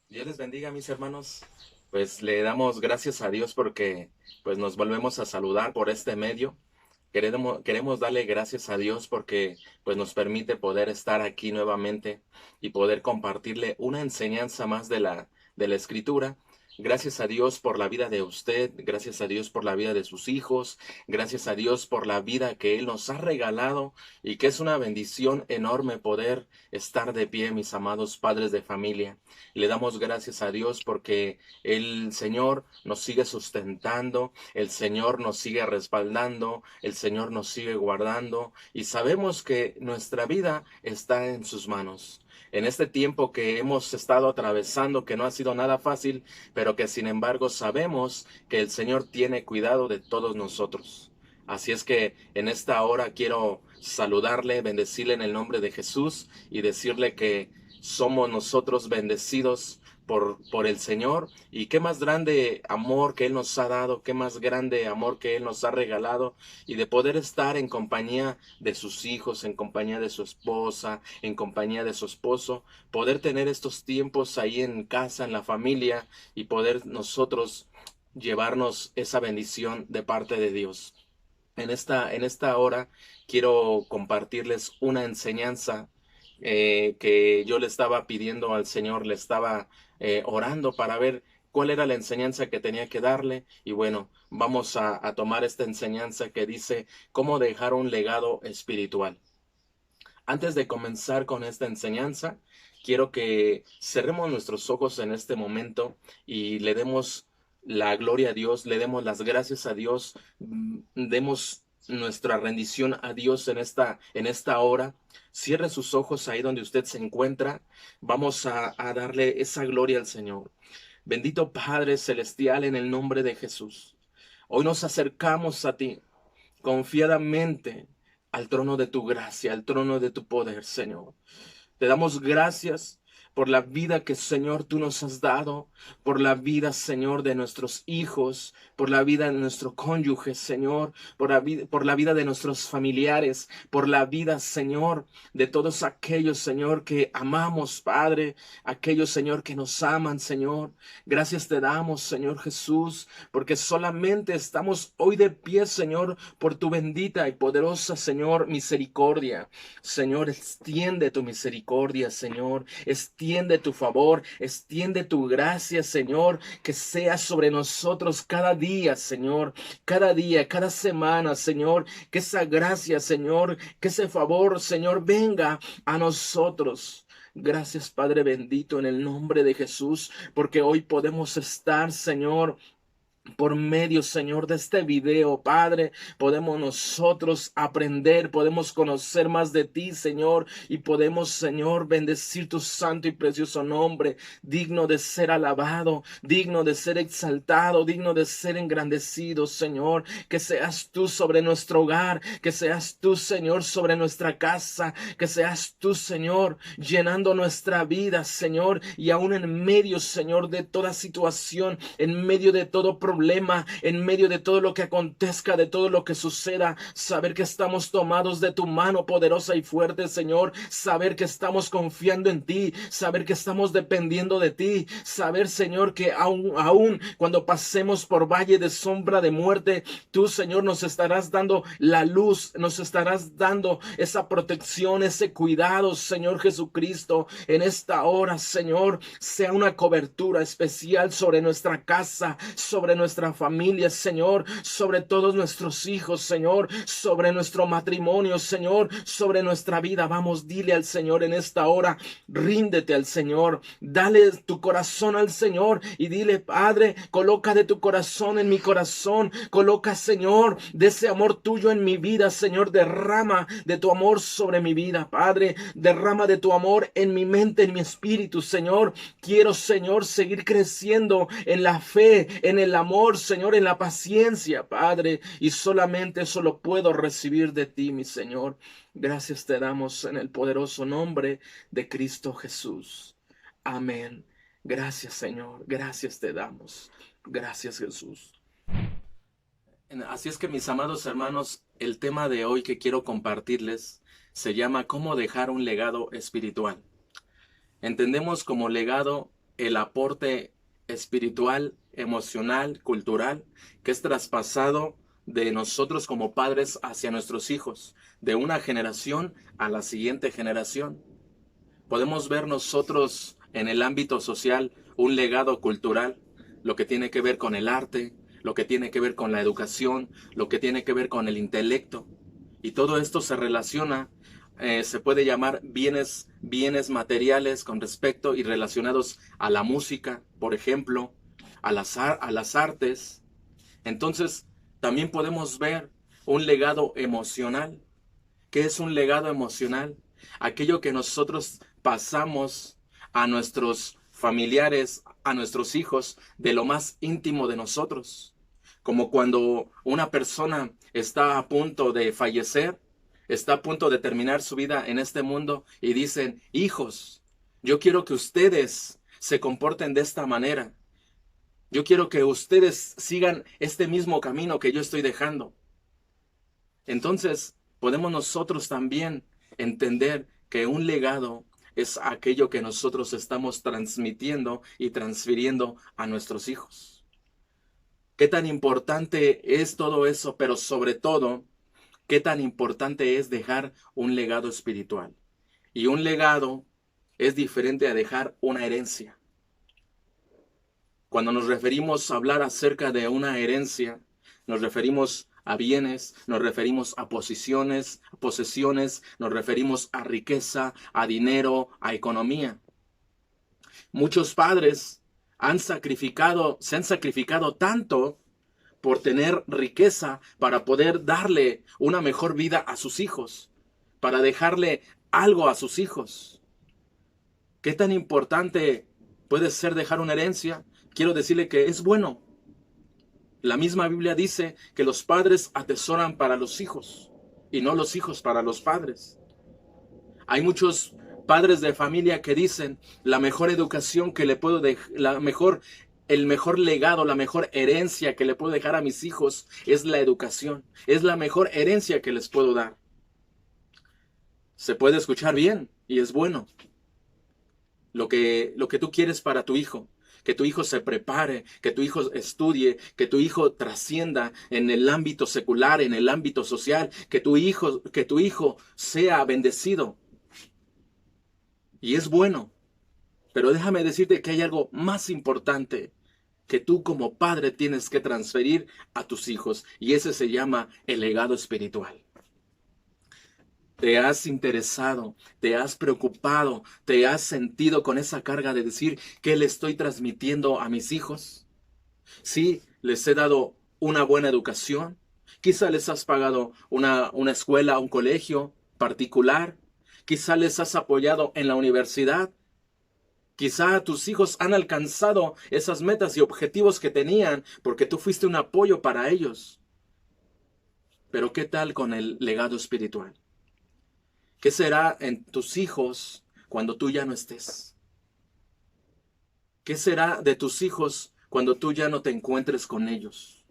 Dios les bendiga, mis hermanos. Pues le damos gracias a Dios porque pues nos volvemos a saludar por este medio. Queremos darle gracias a Dios porque pues nos permite poder estar aquí nuevamente y poder compartirle una enseñanza más de la Escritura. Gracias a Dios por la vida de usted, gracias a Dios por la vida de sus hijos, gracias a Dios por la vida que Él nos ha regalado y que es una bendición enorme poder estar de pie, mis amados padres de familia. Le damos gracias a Dios porque el Señor nos sigue sustentando, el Señor nos sigue respaldando, el Señor nos sigue guardando y sabemos que nuestra vida está en sus manos. En este tiempo que hemos estado atravesando, que no ha sido nada fácil, pero que sin embargo sabemos que el Señor tiene cuidado de todos nosotros. Así es que en esta hora quiero saludarle, bendecirle en el nombre de Jesús y decirle que somos nosotros bendecidos por el Señor, y qué más grande amor que Él nos ha dado, qué más grande amor que Él nos ha regalado, y de poder estar en compañía de sus hijos, en compañía de su esposa, en compañía de su esposo, poder tener estos tiempos ahí en casa, en la familia, y poder nosotros llevarnos esa bendición de parte de Dios. En esta hora quiero compartirles una enseñanza que yo le estaba pidiendo al Señor, le estaba orando para ver cuál era la enseñanza que tenía que darle. Y bueno, vamos a tomar esta enseñanza que dice cómo dejar un legado espiritual. Antes de comenzar con esta enseñanza, quiero que cerremos nuestros ojos en este momento y le demos la gloria a Dios, le demos las gracias a Dios, demos nuestra rendición a Dios en esta hora. Cierre sus ojos ahí donde usted se encuentra. Vamos a darle esa gloria al Señor. Bendito Padre Celestial, en el nombre de Jesús. Hoy nos acercamos a ti confiadamente al trono de tu gracia, al trono de tu poder, Señor. Te damos gracias por la vida que, Señor, tú nos has dado, por la vida, Señor, de nuestros hijos, por la vida de nuestro cónyuge, Señor, por la vida de nuestros familiares, por la vida, Señor, de todos aquellos, Señor, que amamos, Padre, aquellos, Señor, que nos aman, Señor. Gracias te damos, Señor Jesús, porque solamente estamos hoy de pie, Señor, por tu bendita y poderosa, Señor, misericordia. Señor, extiende tu misericordia, Señor. Extiende tu favor, extiende tu gracia, Señor, que sea sobre nosotros cada día, Señor. Cada día, cada semana, Señor. Que esa gracia, Señor, que ese favor, Señor, venga a nosotros. Gracias, Padre bendito, en el nombre de Jesús, porque hoy podemos estar, Señor, por medio, Señor, de este video, Padre, podemos nosotros aprender, podemos conocer más de ti, Señor, y podemos, Señor, bendecir tu santo y precioso nombre, digno de ser alabado, digno de ser exaltado, digno de ser engrandecido, Señor. Que seas tú sobre nuestro hogar, que seas tú, Señor, sobre nuestra casa, que seas tú, Señor, llenando nuestra vida, Señor, y aún en medio, Señor, de toda situación, en medio de todo problema, en medio de todo lo que acontezca, de todo lo que suceda, saber que estamos tomados de tu mano poderosa y fuerte, Señor, saber que estamos confiando en ti, saber que estamos dependiendo de ti, saber, Señor, que aún cuando pasemos por valle de sombra de muerte, tú, Señor, nos estarás dando la luz, nos estarás dando esa protección, ese cuidado, Señor Jesucristo. En esta hora, Señor, sea una cobertura especial sobre nuestra casa, sobre nuestra familia, Señor, sobre todos nuestros hijos, Señor, sobre nuestro matrimonio, Señor, sobre nuestra vida. Vamos, dile al Señor en esta hora, ríndete al Señor, dale tu corazón al Señor y dile: Padre, coloca de tu corazón en mi corazón, coloca, Señor, de ese amor tuyo en mi vida, Señor. Derrama de tu amor sobre mi vida, Padre, derrama de tu amor en mi mente, en mi espíritu, Señor. Quiero, Señor, seguir creciendo en la fe, en el amor, Señor, en la paciencia, Padre, y solamente eso lo puedo recibir de ti, mi Señor. Gracias te damos en el poderoso nombre de Cristo Jesús. Amén. Gracias, Señor. Gracias te damos. Gracias, Jesús. Así es que, mis amados hermanos, el tema de hoy que quiero compartirles se llama ¿Cómo dejar un legado espiritual? Entendemos como legado el aporte espiritual, emocional, cultural, que es traspasado de nosotros como padres hacia nuestros hijos, de una generación a la siguiente generación. Podemos ver nosotros en el ámbito social un legado cultural, lo que tiene que ver con el arte, lo que tiene que ver con la educación, lo que tiene que ver con el intelecto. Y todo esto se relaciona, se puede llamar bienes materiales con respecto y relacionados a la música, por ejemplo, a las artes. Entonces, también podemos ver un legado emocional. ¿Qué es un legado emocional? Aquello que nosotros pasamos a nuestros familiares, a nuestros hijos, de lo más íntimo de nosotros. Como cuando una persona está a punto de fallecer, está a punto de terminar su vida en este mundo y dicen, hijos, yo quiero que ustedes se comporten de esta manera. Yo quiero que ustedes sigan este mismo camino que yo estoy dejando. Entonces, podemos nosotros también entender que un legado es aquello que nosotros estamos transmitiendo y transfiriendo a nuestros hijos. ¿Qué tan importante es todo eso? Pero sobre todo, ¿qué tan importante es dejar un legado espiritual? Y un legado es diferente a dejar una herencia. Cuando nos referimos a hablar acerca de una herencia, nos referimos a bienes, nos referimos a posiciones, posesiones, nos referimos a riqueza, a dinero, a economía. Muchos padres se han sacrificado tanto por tener riqueza para poder darle una mejor vida a sus hijos, para dejarle algo a sus hijos. ¿Qué tan importante puede ser dejar una herencia? Quiero decirle que es bueno. La misma Biblia dice que los padres atesoran para los hijos y no los hijos para los padres. Hay muchos padres de familia que dicen la mejor educación que le puedo dejar, el mejor legado, la mejor herencia que le puedo dejar a mis hijos es la educación. Es la mejor herencia que les puedo dar. Se puede escuchar bien y es bueno. Lo que tú quieres para tu hijo, que tu hijo se prepare, que tu hijo estudie, que tu hijo trascienda en el ámbito secular, en el ámbito social, que tu hijo sea bendecido. Y es bueno, pero déjame decirte que hay algo más importante que tú como padre tienes que transferir a tus hijos, y ese se llama el legado espiritual. Te has interesado, te has preocupado, te has sentido con esa carga de decir, ¿qué le estoy transmitiendo a mis hijos? Sí, les he dado una buena educación. Quizá les has pagado una escuela, un colegio particular. Quizá les has apoyado en la universidad. Quizá tus hijos han alcanzado esas metas y objetivos que tenían porque tú fuiste un apoyo para ellos. Pero ¿qué tal con el legado espiritual? ¿Qué será en tus hijos cuando tú ya no estés? ¿Qué será de tus hijos cuando tú ya no te encuentres con ellos?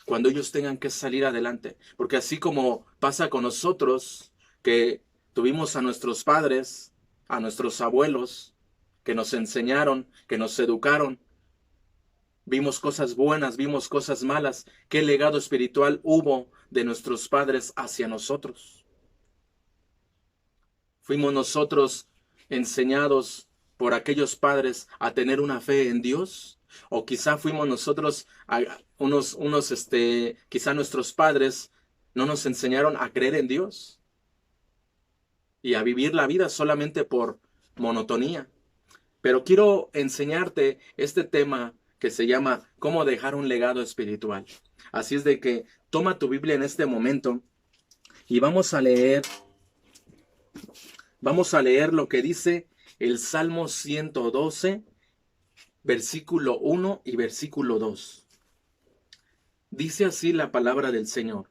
Cuando ellos tengan que salir adelante. Porque así como pasa con nosotros, que tuvimos a nuestros padres, a nuestros abuelos, que nos enseñaron, que nos educaron, vimos cosas buenas, vimos cosas malas. ¿Qué legado espiritual hubo de nuestros padres hacia nosotros? ¿Fuimos nosotros enseñados por aquellos padres a tener una fe en Dios? O quizá fuimos nosotros, quizá nuestros padres no nos enseñaron a creer en Dios y a vivir la vida solamente por monotonía. Pero quiero enseñarte este tema que se llama cómo dejar un legado espiritual. Así es de que toma tu Biblia en este momento y Vamos a leer lo que dice el Salmo 112, versículo 1 y versículo 2. Dice así la palabra del Señor.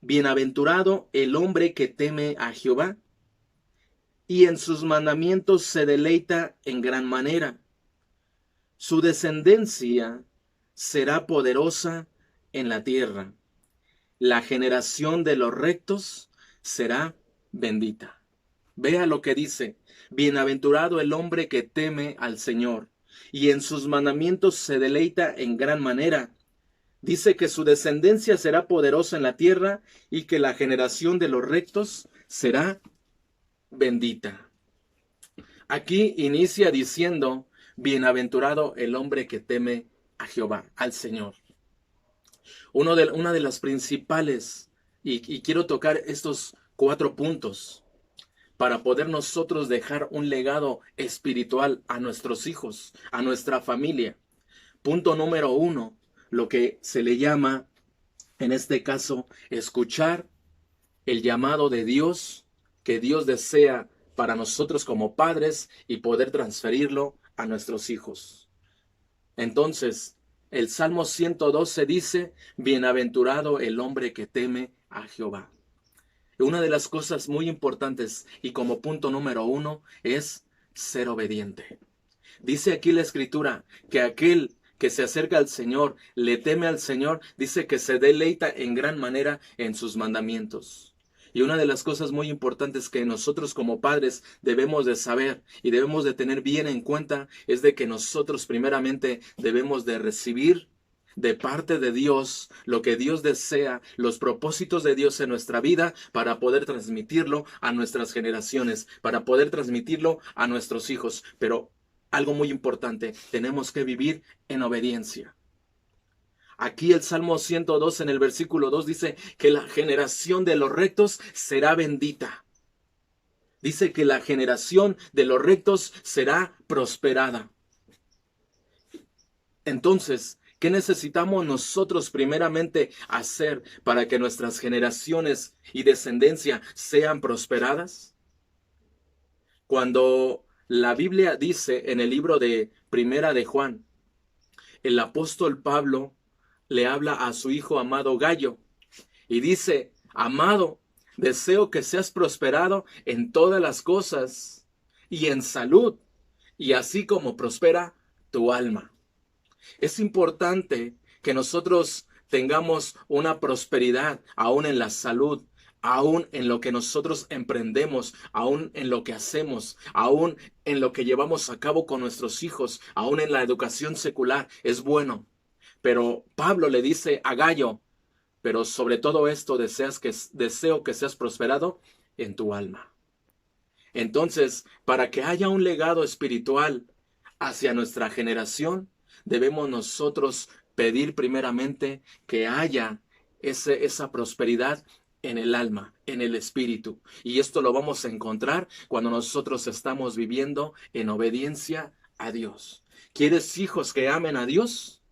Bienaventurado el hombre que teme a Jehová y en sus mandamientos se deleita en gran manera. Su descendencia será poderosa en la tierra. La generación de los rectos será bendita. Vea lo que dice: bienaventurado el hombre que teme al Señor, y en sus mandamientos se deleita en gran manera. Dice que su descendencia será poderosa en la tierra y que la generación de los rectos será bendita. Aquí inicia diciendo: bienaventurado el hombre que teme a Jehová, al Señor. Una de las principales, y quiero tocar estos 4 puntos para poder nosotros dejar un legado espiritual a nuestros hijos, a nuestra familia. Punto número 1, lo que se le llama, en este caso, escuchar el llamado de Dios, que Dios desea para nosotros como padres y poder transferirlo a nuestros hijos. Entonces, el Salmo 112 dice: bienaventurado el hombre que teme a Jehová. Una de las cosas muy importantes, y como punto número 1, es ser obediente. Dice aquí la Escritura que aquel que se acerca al Señor, le teme al Señor, dice que se deleita en gran manera en sus mandamientos. Y una de las cosas muy importantes que nosotros como padres debemos de saber y debemos de tener bien en cuenta es de que nosotros primeramente debemos de recibir de parte de Dios lo que Dios desea, los propósitos de Dios en nuestra vida, para poder transmitirlo a nuestras generaciones, para poder transmitirlo a nuestros hijos. Pero algo muy importante, tenemos que vivir en obediencia. Aquí el Salmo 102 en el versículo 2 dice que la generación de los rectos será bendita. Dice que la generación de los rectos será prosperada. Entonces, ¿qué necesitamos nosotros primeramente hacer para que nuestras generaciones y descendencia sean prosperadas? Cuando la Biblia dice en el libro de Primera de Juan, el apóstol Pablo le habla a su hijo amado Gallo y dice: amado, deseo que seas prosperado en todas las cosas y en salud, y así como prospera tu alma. Es importante que nosotros tengamos una prosperidad aún en la salud, aún en lo que nosotros emprendemos, aún en lo que hacemos, aún en lo que llevamos a cabo con nuestros hijos, aún en la educación secular. Es bueno. Pero Pablo le dice a Gallo: pero sobre todo esto deseo que seas prosperado en tu alma. Entonces, para que haya un legado espiritual hacia nuestra generación, debemos nosotros pedir primeramente que haya esa prosperidad en el alma, en el espíritu. Y esto lo vamos a encontrar cuando nosotros estamos viviendo en obediencia a Dios. ¿Quieres hijos que amen a Dios?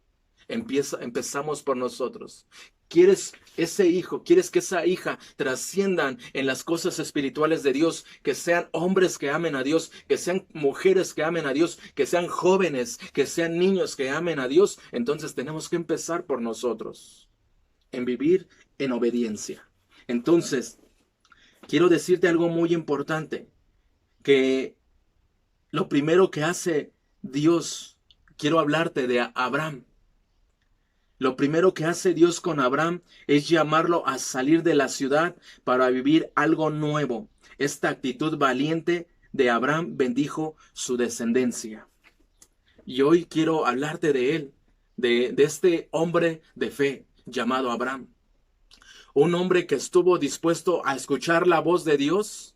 Empezamos por nosotros. ¿Quieres ese hijo, quieres que esa hija trasciendan en las cosas espirituales de Dios, que sean hombres que amen a Dios, que sean mujeres que amen a Dios, que sean jóvenes, que sean niños que amen a Dios? Entonces tenemos que empezar por nosotros, en vivir en obediencia. Entonces, quiero decirte algo muy importante, que lo primero que hace Dios, quiero hablarte de Abraham. Lo primero que hace Dios con Abraham es llamarlo a salir de la ciudad para vivir algo nuevo. Esta actitud valiente de Abraham bendijo su descendencia. Y hoy quiero hablarte de él, de este hombre de fe llamado Abraham. Un hombre que estuvo dispuesto a escuchar la voz de Dios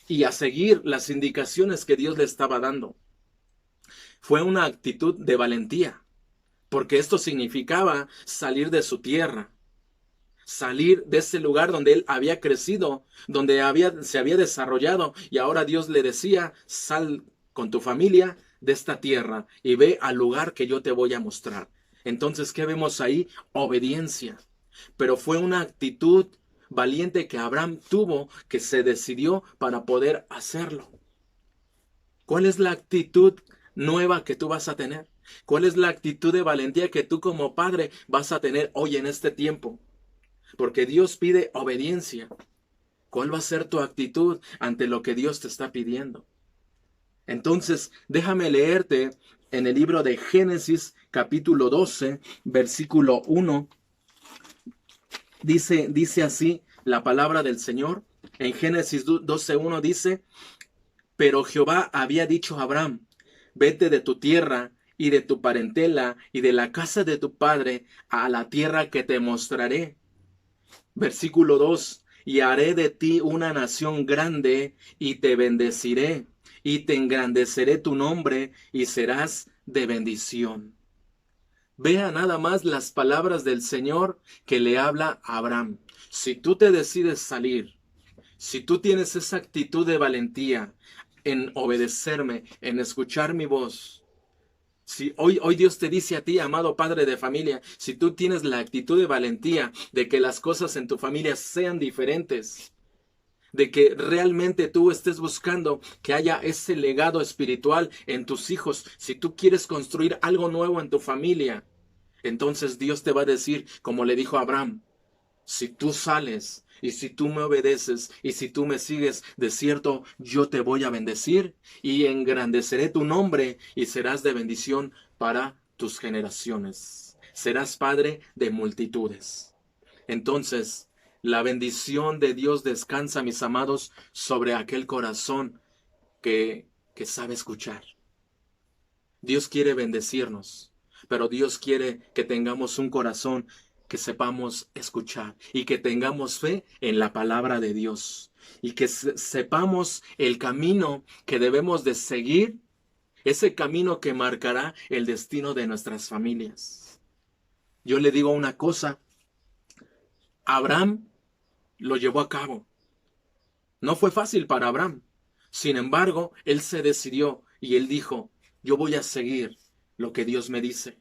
y a seguir las indicaciones que Dios le estaba dando. Fue una actitud de valentía, porque esto significaba salir de su tierra, salir de ese lugar donde él había crecido, donde se había desarrollado, y ahora Dios le decía: sal con tu familia de esta tierra y ve al lugar que yo te voy a mostrar. Entonces, ¿qué vemos ahí? Obediencia. Pero fue una actitud valiente que Abraham tuvo, que se decidió para poder hacerlo. ¿Cuál es la actitud nueva que tú vas a tener? ¿Cuál es la actitud de valentía que tú como padre vas a tener hoy en este tiempo? Porque Dios pide obediencia. ¿Cuál va a ser tu actitud ante lo que Dios te está pidiendo? Entonces, déjame leerte en el libro de Génesis, capítulo 12, versículo 1. Dice así la palabra del Señor: En Génesis 12:1 dice, pero Jehová había dicho a Abraham, vete de tu tierra y de tu parentela y de la casa de tu padre a la tierra que te mostraré. Versículo 2, y haré de ti una nación grande y te bendeciré y te engrandeceré tu nombre y serás de bendición. Vea nada más las palabras del Señor que le habla a Abraham. Si tú te decides salir, si tú tienes esa actitud de valentía en obedecerme, en escuchar mi voz, si hoy Dios te dice a ti, amado padre de familia, si tú tienes la actitud de valentía de que las cosas en tu familia sean diferentes, de que realmente tú estés buscando que haya ese legado espiritual en tus hijos, si tú quieres construir algo nuevo en tu familia, entonces Dios te va a decir, como le dijo a Abraham, si tú sales y si tú me obedeces y si tú me sigues, de cierto yo te voy a bendecir y engrandeceré tu nombre y serás de bendición para tus generaciones. Serás padre de multitudes. Entonces, la bendición de Dios descansa, mis amados, sobre aquel corazón que sabe escuchar. Dios quiere bendecirnos, pero Dios quiere que tengamos un corazón que sepamos escuchar y que tengamos fe en la palabra de Dios y que sepamos el camino que debemos de seguir, ese camino que marcará el destino de nuestras familias. Yo le digo una cosa, Abraham lo llevó a cabo. No fue fácil para Abraham. Sin embargo, él se decidió y él dijo, yo voy a seguir lo que Dios me dice.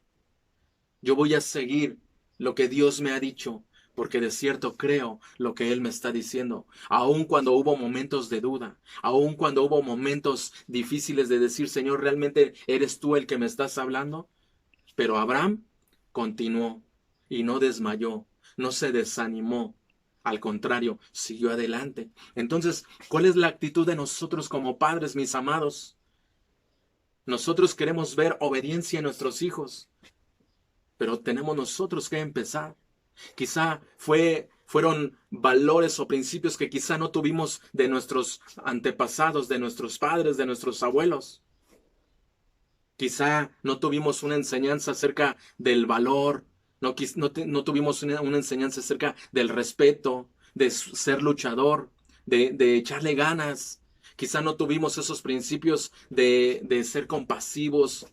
Yo voy a seguir lo que Dios me ha dicho, porque de cierto creo lo que Él me está diciendo. Aun cuando hubo momentos de duda, aun cuando hubo momentos difíciles de decir, Señor, ¿realmente eres tú el que me estás hablando? Pero Abraham continuó y no desmayó, no se desanimó. Al contrario, siguió adelante. Entonces, ¿cuál es la actitud de nosotros como padres, mis amados? Nosotros queremos ver obediencia en nuestros hijos, pero tenemos nosotros que empezar. Quizá fueron valores o principios que quizá no tuvimos de nuestros antepasados, de nuestros padres, de nuestros abuelos. Quizá no tuvimos una enseñanza acerca del valor, no tuvimos una enseñanza acerca del respeto, de ser luchador, de echarle ganas. Quizá no tuvimos esos principios de ser compasivos,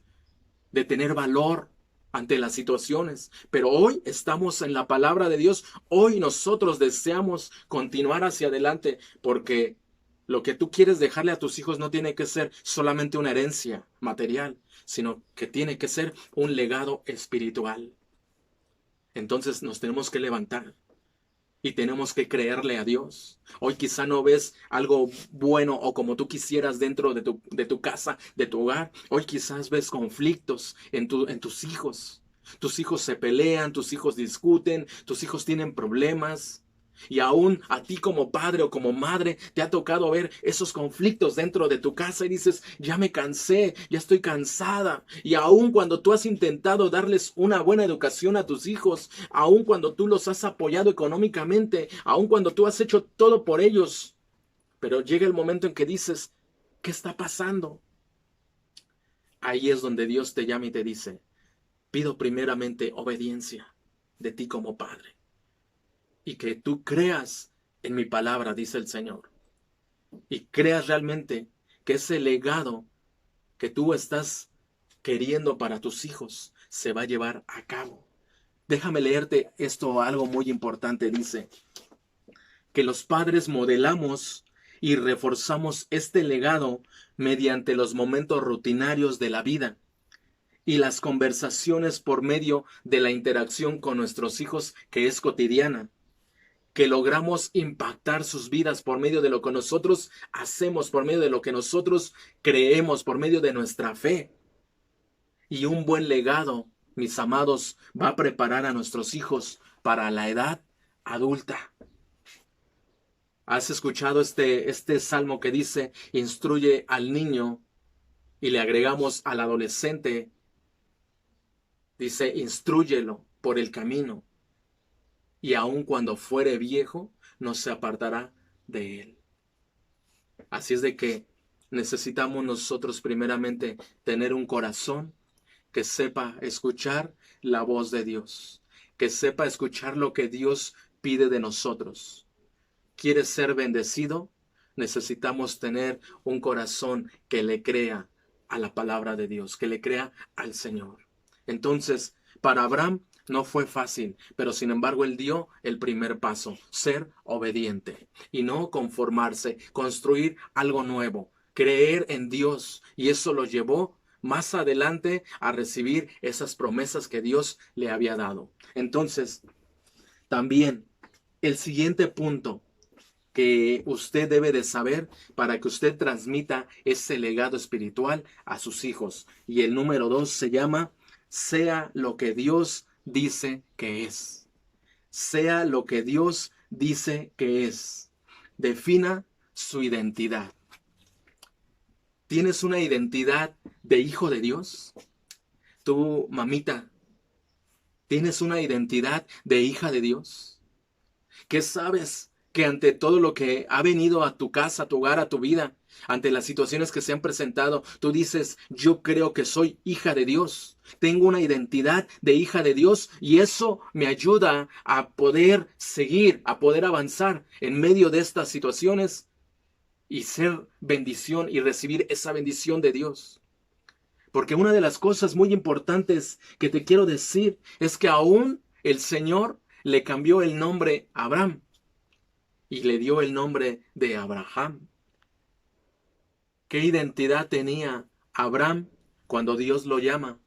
de tener valor ante las situaciones. Pero hoy estamos en la palabra de Dios. Hoy nosotros deseamos continuar hacia adelante porque lo que tú quieres dejarle a tus hijos no tiene que ser solamente una herencia material, sino que tiene que ser un legado espiritual. Entonces nos tenemos que levantar y tenemos que creerle a Dios. Hoy quizá no ves algo bueno o como tú quisieras dentro de tu casa, de tu hogar. Hoy quizás ves conflictos en tus hijos. Tus hijos se pelean, tus hijos discuten, tus hijos tienen problemas. Y aún a ti como padre o como madre te ha tocado ver esos conflictos dentro de tu casa y dices, ya me cansé, ya estoy cansada. Y aún cuando tú has intentado darles una buena educación a tus hijos, aún cuando tú los has apoyado económicamente, aún cuando tú has hecho todo por ellos, pero llega el momento en que dices, ¿qué está pasando? Ahí es donde Dios te llama y te dice, pido primeramente obediencia de ti como padre. Y que tú creas en mi palabra, dice el Señor. Y creas realmente que ese legado que tú estás queriendo para tus hijos se va a llevar a cabo. Déjame leerte esto, algo muy importante. Dice que los padres modelamos y reforzamos este legado mediante los momentos rutinarios de la vida y las conversaciones por medio de la interacción con nuestros hijos que es cotidiana, que logramos impactar sus vidas por medio de lo que nosotros hacemos, por medio de lo que nosotros creemos, por medio de nuestra fe. Y un buen legado, mis amados, va a preparar a nuestros hijos para la edad adulta. ¿Has escuchado este salmo que dice, instruye al niño? Y le agregamos al adolescente, dice, instrúyelo por el camino. Y aun cuando fuere viejo, no se apartará de Él. Así es de que necesitamos nosotros primeramente tener un corazón que sepa escuchar la voz de Dios, que sepa escuchar lo que Dios pide de nosotros. ¿Quieres ser bendecido? Necesitamos tener un corazón que le crea a la palabra de Dios, que le crea al Señor. Entonces, para Abraham no fue fácil, pero sin embargo él dio el primer paso, ser obediente y no conformarse, construir algo nuevo, creer en Dios, y eso lo llevó más adelante a recibir esas promesas que Dios le había dado. Entonces, también el siguiente punto que usted debe de saber para que usted transmita ese legado espiritual a sus hijos. Y el número 2 se llama: sea lo que Dios dice que es. Sea lo que Dios dice que es. Defina su identidad. ¿Tienes una identidad de hijo de Dios? Tú, mamita, ¿tienes una identidad de hija de Dios? ¿Qué sabes que ante todo lo que ha venido a tu casa, a tu hogar, a tu vida, ante las situaciones que se han presentado, tú dices: yo creo que soy hija de Dios, tengo una identidad de hija de Dios, y eso me ayuda a poder seguir, a poder avanzar en medio de estas situaciones y ser bendición y recibir esa bendición de Dios? Porque una de las cosas muy importantes que te quiero decir es que aún el Señor le cambió el nombre a Abraham y le dio el nombre de Abraham. ¿Qué identidad tenía Abraham cuando Dios lo llama?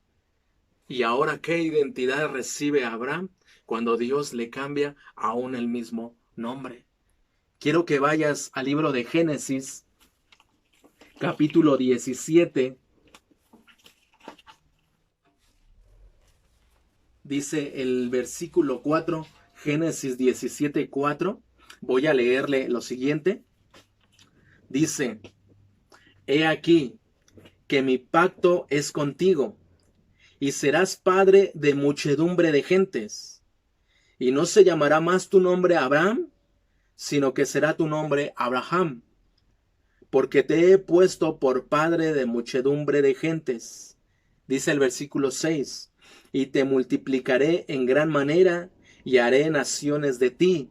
Y ahora, ¿qué identidad recibe Abraham cuando Dios le cambia aún el mismo nombre? Quiero que vayas al libro de Génesis, capítulo 17. Dice el versículo 4, Génesis 17, 4. Voy a leerle lo siguiente. Dice: he aquí que mi pacto es contigo, y serás padre de muchedumbre de gentes. Y no se llamará más tu nombre Abraham, sino que será tu nombre Abraham, porque te he puesto por padre de muchedumbre de gentes. Dice el versículo 6, y te multiplicaré en gran manera, y haré naciones de ti,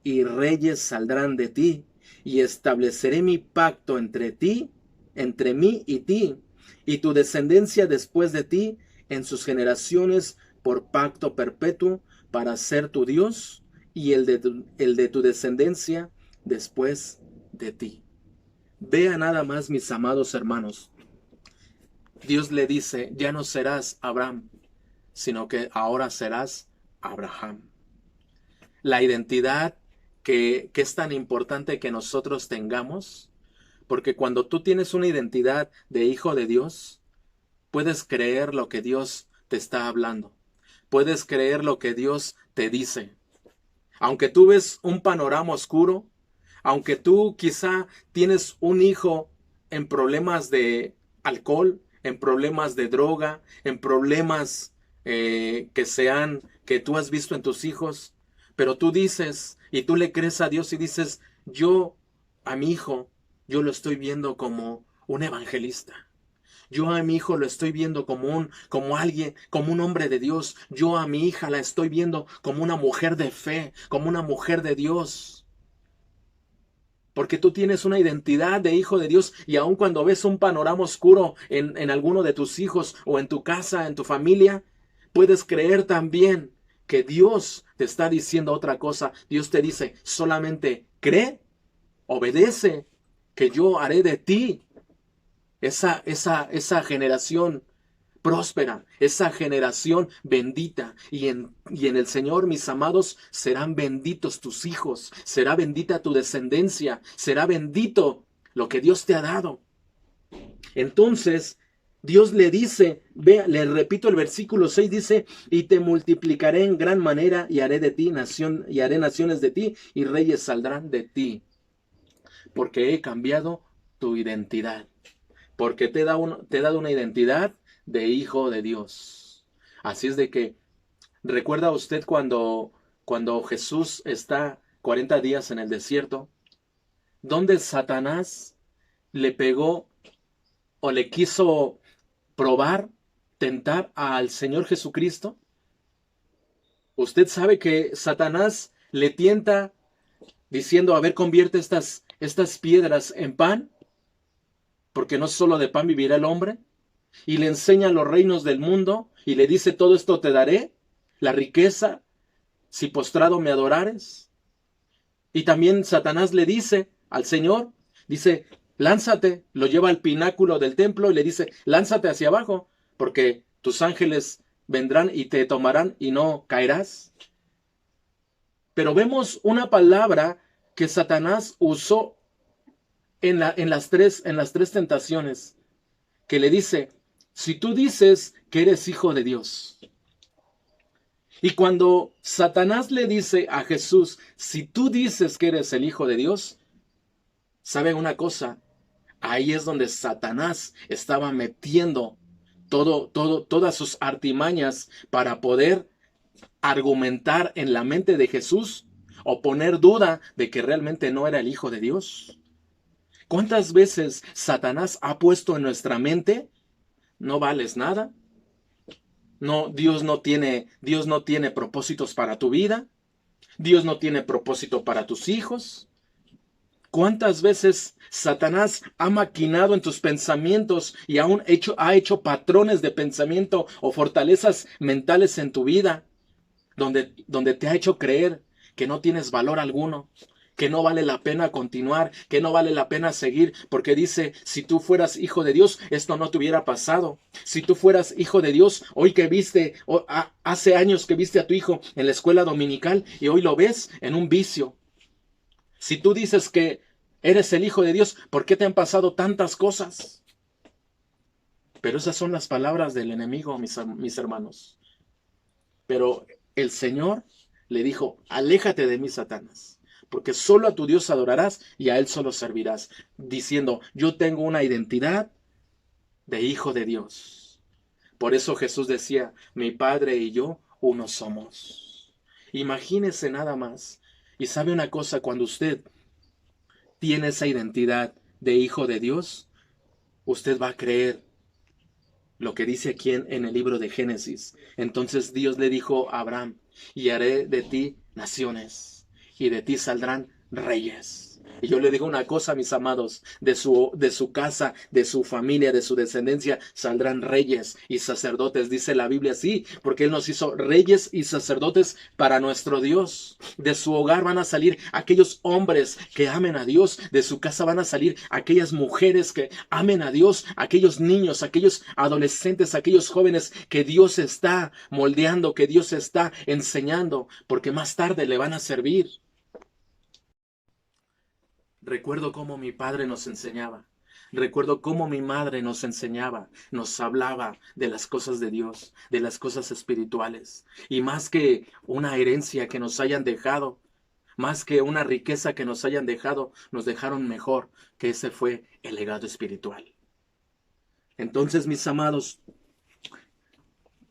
y reyes saldrán de ti, y estableceré mi pacto entre mí y ti, y tu descendencia después de ti, en sus generaciones, por pacto perpetuo, para ser tu Dios, y el de tu descendencia después de ti. Vea nada más, mis amados hermanos. Dios le dice: ya no serás Abraham, sino que ahora serás Abraham. La identidad que es tan importante que nosotros tengamos, porque cuando tú tienes una identidad de hijo de Dios, puedes creer lo que Dios te está hablando, puedes creer lo que Dios te dice. Aunque tú ves un panorama oscuro, aunque tú quizá tienes un hijo en problemas de alcohol, en problemas de droga, en problemas que tú has visto en tus hijos, pero tú dices y tú le crees a Dios y dices: yo a mi hijo, yo lo estoy viendo como un evangelista. Yo a mi hijo lo estoy viendo como alguien, como un hombre de Dios. Yo a mi hija la estoy viendo como una mujer de fe, como una mujer de Dios. Porque tú tienes una identidad de hijo de Dios, y aun cuando ves un panorama oscuro en alguno de tus hijos o en tu casa, en tu familia, puedes creer también que Dios te está diciendo otra cosa. Dios te dice: solamente cree, obedece, que yo haré de ti esa generación próspera, esa generación bendita. Y en el Señor, mis amados, serán benditos tus hijos, será bendita tu descendencia, será bendito lo que Dios te ha dado. Entonces, Dios le dice, vea, le repito el versículo 6, dice: y te multiplicaré en gran manera, y haré de ti nación, y haré naciones de ti, y reyes saldrán de ti, porque he cambiado tu identidad. Porque te he dado una identidad de hijo de Dios. Así es de que, ¿recuerda usted cuando Jesús está 40 días en el desierto? donde Satanás le pegó o le quiso probar, tentar al Señor Jesucristo? Usted sabe que Satanás le tienta diciendo, a ver, convierte estas piedras en pan, porque no solo de pan vivirá el hombre, y le enseña los reinos del mundo, y le dice, todo esto te daré, la riqueza, si postrado me adorares. Y también Satanás le dice al Señor, dice, lánzate, lo lleva al pináculo del templo y le dice, lánzate hacia abajo, porque tus ángeles vendrán y te tomarán y no caerás. Pero vemos una palabra que Satanás usó en las tres tentaciones, que le dice, si tú dices que eres hijo de Dios. Y cuando Satanás le dice a Jesús, si tú dices que eres el hijo de Dios, ¿saben una cosa? Ahí es donde Satanás estaba metiendo todas sus artimañas para poder argumentar en la mente de Jesús o poner duda de que realmente no era el Hijo de Dios. ¿Cuántas veces Satanás ha puesto en nuestra mente, no vales nada? No, Dios no tiene propósitos para tu vida. Dios no tiene propósito para tus hijos. ¿Cuántas veces Satanás ha maquinado en tus pensamientos y ha hecho patrones de pensamiento o fortalezas mentales en tu vida, donde te ha hecho creer que no tienes valor alguno, que no vale la pena continuar, que no vale la pena seguir, porque dice, si tú fueras hijo de Dios, esto no te hubiera pasado. Si tú fueras hijo de Dios, hoy que viste, hace años que viste a tu hijo en la escuela dominical y hoy lo ves en un vicio. Si tú dices que eres el Hijo de Dios, ¿por qué te han pasado tantas cosas? Pero esas son las palabras del enemigo, mis hermanos. Pero el Señor le dijo, aléjate de mí, Satanás, porque solo a tu Dios adorarás y a Él solo servirás, diciendo, yo tengo una identidad de Hijo de Dios. Por eso Jesús decía, mi Padre y yo uno somos. Imagínese nada más. Y sabe una cosa, cuando usted tiene esa identidad de Hijo de Dios, usted va a creer lo que dice aquí en el libro de Génesis. Entonces Dios le dijo a Abraham, y haré de ti naciones, y de ti saldrán reyes. Y yo le digo una cosa, mis amados, de su casa, de su familia, de su descendencia, saldrán reyes y sacerdotes, dice la Biblia así, porque Él nos hizo reyes y sacerdotes para nuestro Dios. De su hogar van a salir aquellos hombres que amen a Dios, de su casa van a salir aquellas mujeres que amen a Dios, aquellos niños, aquellos adolescentes, aquellos jóvenes que Dios está moldeando, que Dios está enseñando, porque más tarde le van a servir. Recuerdo cómo mi padre nos enseñaba. Recuerdo cómo mi madre nos enseñaba, nos hablaba de las cosas de Dios, de las cosas espirituales. Y más que una herencia que nos hayan dejado, más que una riqueza que nos hayan dejado, nos dejaron mejor, que ese fue el legado espiritual. Entonces, mis amados,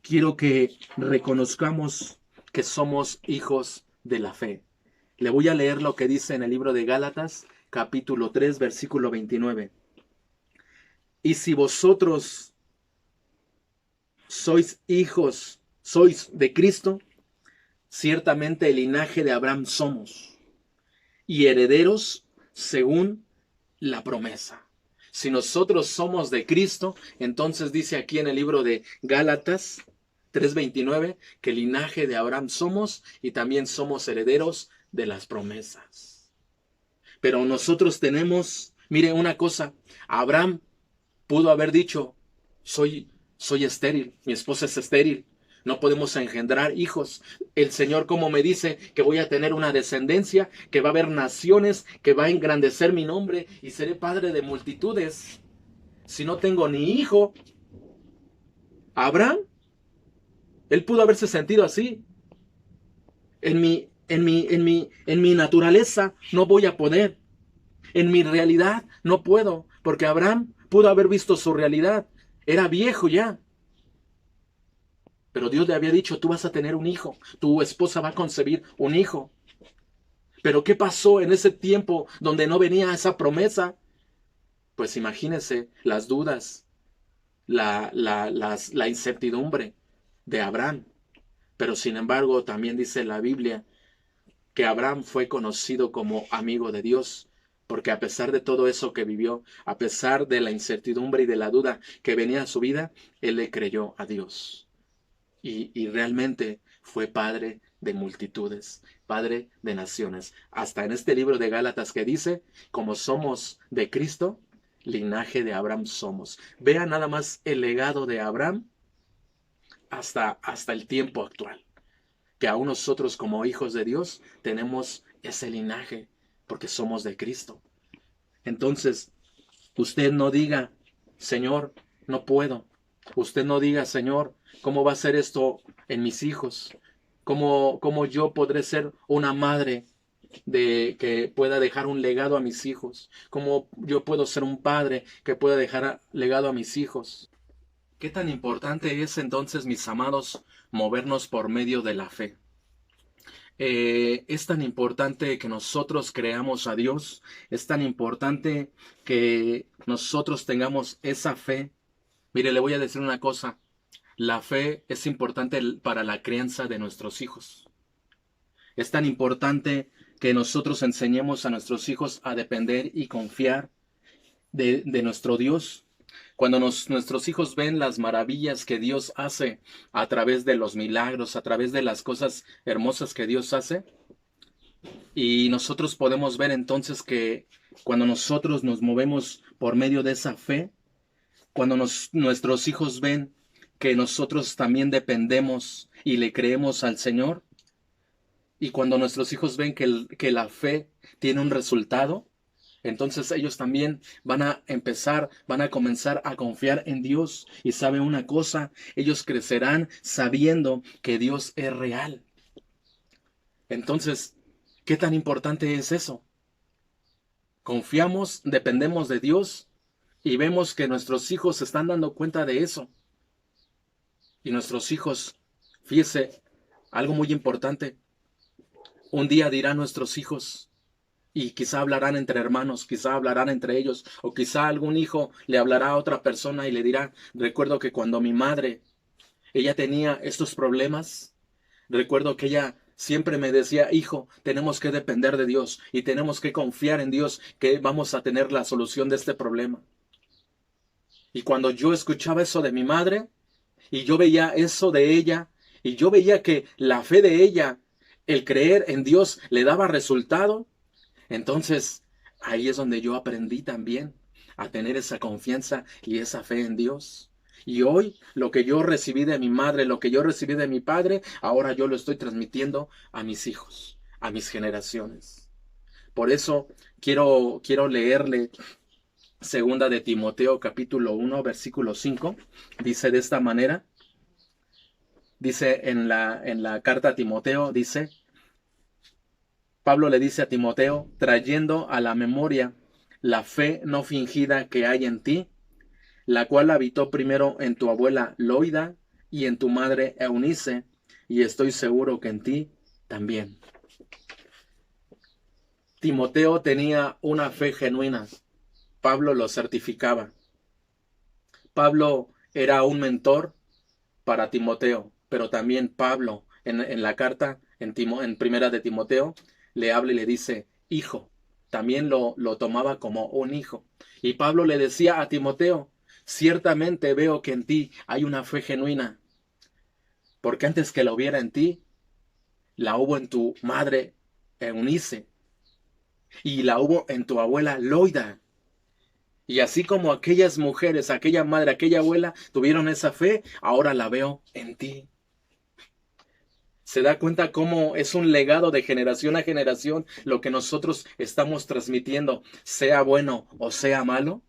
quiero que reconozcamos que somos hijos de la fe. Le voy a leer lo que dice en el libro de Gálatas, capítulo 3, versículo 29. Y si vosotros sois hijos, sois de Cristo, ciertamente el linaje de Abraham somos, y herederos según la promesa. Si nosotros somos de Cristo, entonces dice aquí en el libro de Gálatas 3:29 que el linaje de Abraham somos y también somos herederos de las promesas. Pero nosotros tenemos, mire una cosa, Abraham pudo haber dicho, soy estéril, mi esposa es estéril, no podemos engendrar hijos. El Señor como me dice que voy a tener una descendencia, que va a haber naciones, que va a engrandecer mi nombre y seré padre de multitudes. Si no tengo ni hijo, Abraham, él pudo haberse sentido así. En mi naturaleza no voy a poder. En mi realidad no puedo, porque Abraham pudo haber visto su realidad. Era viejo ya. Pero Dios le había dicho, tú vas a tener un hijo, tu esposa va a concebir un hijo. Pero ¿qué pasó en ese tiempo donde no venía esa promesa? Pues imagínense las dudas, la incertidumbre de Abraham. Pero sin embargo, también dice la Biblia que Abraham fue conocido como amigo de Dios, porque a pesar de todo eso que vivió, a pesar de la incertidumbre y de la duda que venía a su vida, él le creyó a Dios. Y realmente fue padre de multitudes, padre de naciones. Hasta en este libro de Gálatas que dice, como somos de Cristo, linaje de Abraham somos. Vea nada más el legado de Abraham hasta el tiempo actual, que aún nosotros como hijos de Dios tenemos ese linaje porque somos de Cristo. Entonces, usted no diga, Señor, no puedo. Usted no diga, Señor, ¿cómo va a ser esto en mis hijos? ¿Cómo yo podré ser una madre de que pueda dejar un legado a mis hijos? ¿Cómo yo puedo ser un padre que pueda dejar legado a mis hijos? ¿Qué tan importante es entonces, mis amados, movernos por medio de la fe? Es tan importante que nosotros creamos a Dios, es tan importante que nosotros tengamos esa fe. Mire, le voy a decir una cosa, la fe es importante para la crianza de nuestros hijos. Es tan importante que nosotros enseñemos a nuestros hijos a depender y confiar de nuestro Dios. Cuando nuestros hijos ven las maravillas que Dios hace a través de los milagros, a través de las cosas hermosas que Dios hace, y nosotros podemos ver entonces que cuando nosotros nos movemos por medio de esa fe, cuando nuestros hijos ven que nosotros también dependemos y le creemos al Señor, y cuando nuestros hijos ven que la fe tiene un resultado, entonces ellos también van a comenzar a confiar en Dios. Y sabe una cosa, ellos crecerán sabiendo que Dios es real. Entonces, ¿qué tan importante es eso? Confiamos, dependemos de Dios y vemos que nuestros hijos se están dando cuenta de eso. Y nuestros hijos, fíjese, algo muy importante, un día dirán nuestros hijos, y quizá hablarán entre hermanos, quizá hablarán entre ellos, o quizá algún hijo le hablará a otra persona y le dirá, recuerdo que cuando mi madre, ella tenía estos problemas, recuerdo que ella siempre me decía, hijo, tenemos que depender de Dios y tenemos que confiar en Dios que vamos a tener la solución de este problema. Y cuando yo escuchaba eso de mi madre, y yo veía eso de ella, y yo veía que la fe de ella, el creer en Dios, le daba resultado, entonces ahí es donde yo aprendí también a tener esa confianza y esa fe en Dios. Y hoy lo que yo recibí de mi madre, lo que yo recibí de mi padre, ahora yo lo estoy transmitiendo a mis hijos, a mis generaciones. Por eso quiero leerle segunda de Timoteo capítulo 1 versículo 5. Dice de esta manera, dice en la carta a Timoteo, dice, Pablo le dice a Timoteo, trayendo a la memoria la fe no fingida que hay en ti, la cual habitó primero en tu abuela Loida y en tu madre Eunice, y estoy seguro que en ti también. Timoteo tenía una fe genuina. Pablo lo certificaba. Pablo era un mentor para Timoteo, pero también Pablo en la carta, en primera de Timoteo, le habla y le dice, hijo, también lo tomaba como un hijo. Y Pablo le decía a Timoteo, ciertamente veo que en ti hay una fe genuina, porque antes que la hubiera en ti, la hubo en tu madre Eunice, y la hubo en tu abuela Loida. Y así como aquellas mujeres, aquella madre, aquella abuela tuvieron esa fe, ahora la veo en ti. ¿Se da cuenta cómo es un legado de generación a generación lo que nosotros estamos transmitiendo, sea bueno o sea malo?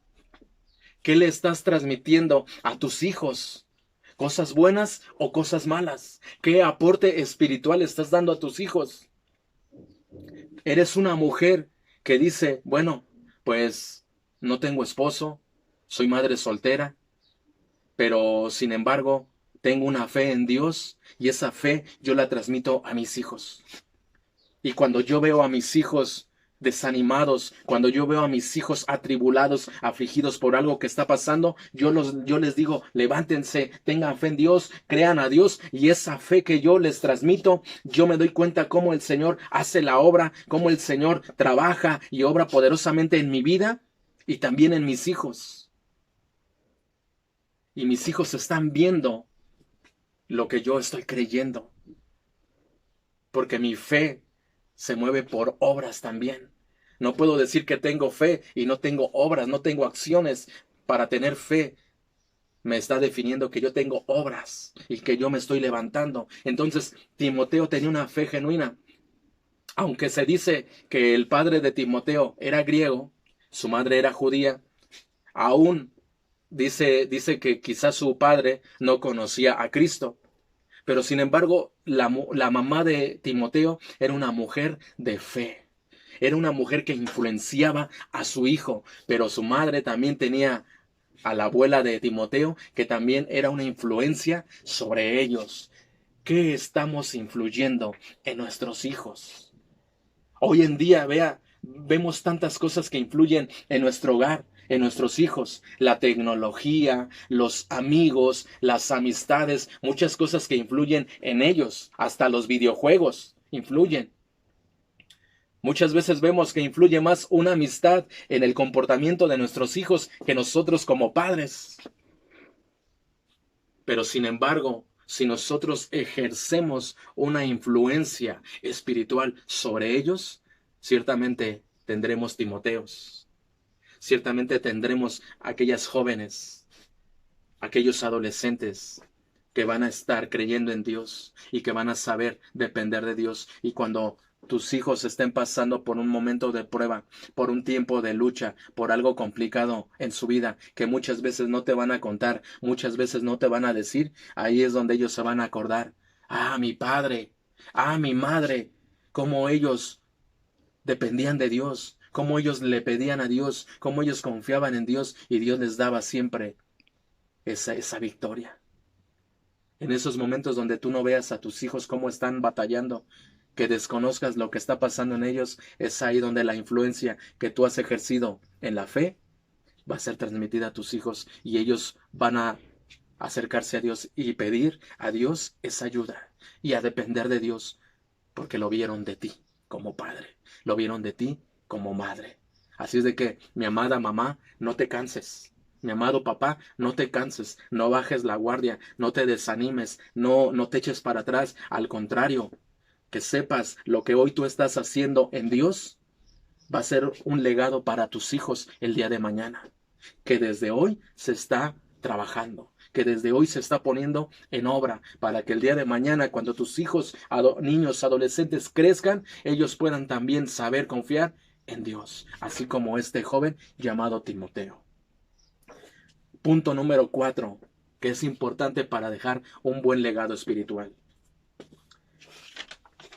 ¿Qué le estás transmitiendo a tus hijos? ¿Cosas buenas o cosas malas? ¿Qué aporte espiritual estás dando a tus hijos? Eres una mujer que dice, bueno, pues no tengo esposo, soy madre soltera, pero sin embargo tengo una fe en Dios y esa fe yo la transmito a mis hijos. Y cuando yo veo a mis hijos desanimados, cuando yo veo a mis hijos atribulados, afligidos por algo que está pasando, yo les digo, levántense, tengan fe en Dios, crean a Dios, y esa fe que yo les transmito, yo me doy cuenta cómo el Señor hace la obra, cómo el Señor trabaja y obra poderosamente en mi vida y también en mis hijos. Y mis hijos están viendo lo que yo estoy creyendo, porque mi fe se mueve por obras también. No puedo decir que tengo fe y no tengo obras, no tengo acciones. Para tener fe me está definiendo que yo tengo obras y que yo me estoy levantando. Entonces, Timoteo tenía una fe genuina. Aunque se dice que el padre de Timoteo era griego, su madre era judía, aún dice que quizás su padre no conocía a Cristo. Pero sin embargo, la mamá de Timoteo era una mujer de fe. Era una mujer que influenciaba a su hijo, pero su madre también tenía a la abuela de Timoteo, que también era una influencia sobre ellos. ¿Qué estamos influyendo en nuestros hijos? Hoy en día, vemos tantas cosas que influyen en nuestro hogar, en nuestros hijos, la tecnología, los amigos, las amistades, muchas cosas que influyen en ellos, hasta los videojuegos influyen. Muchas veces vemos que influye más una amistad en el comportamiento de nuestros hijos que nosotros como padres. Pero sin embargo, si nosotros ejercemos una influencia espiritual sobre ellos, ciertamente tendremos Timoteos, ciertamente tendremos aquellas jóvenes, aquellos adolescentes que van a estar creyendo en Dios y que van a saber depender de Dios. Y cuando tus hijos estén pasando por un momento de prueba, por un tiempo de lucha, por algo complicado en su vida, que muchas veces no te van a contar, muchas veces no te van a decir, ahí es donde ellos se van a acordar. Ah, mi padre, ah, mi madre, cómo ellos dependían de Dios, cómo ellos le pedían a Dios, cómo ellos confiaban en Dios y Dios les daba siempre esa victoria. En esos momentos donde tú no veas a tus hijos cómo están batallando, que desconozcas lo que está pasando en ellos, es ahí donde la influencia que tú has ejercido en la fe va a ser transmitida a tus hijos y ellos van a acercarse a Dios y pedir a Dios esa ayuda y a depender de Dios porque lo vieron de ti como padre, lo vieron de ti como madre. Así es de que, mi amada mamá, no te canses. Mi amado papá, no te canses, no bajes la guardia, no te desanimes, no te eches para atrás. Al contrario, que sepas lo que hoy tú estás haciendo en Dios va a ser un legado para tus hijos el día de mañana. Que desde hoy se está trabajando, que desde hoy se está poniendo en obra para que el día de mañana, cuando tus hijos, niños, adolescentes crezcan, ellos puedan también saber confiar en Dios, así como este joven llamado Timoteo. Punto número 4, que es importante para dejar un buen legado espiritual.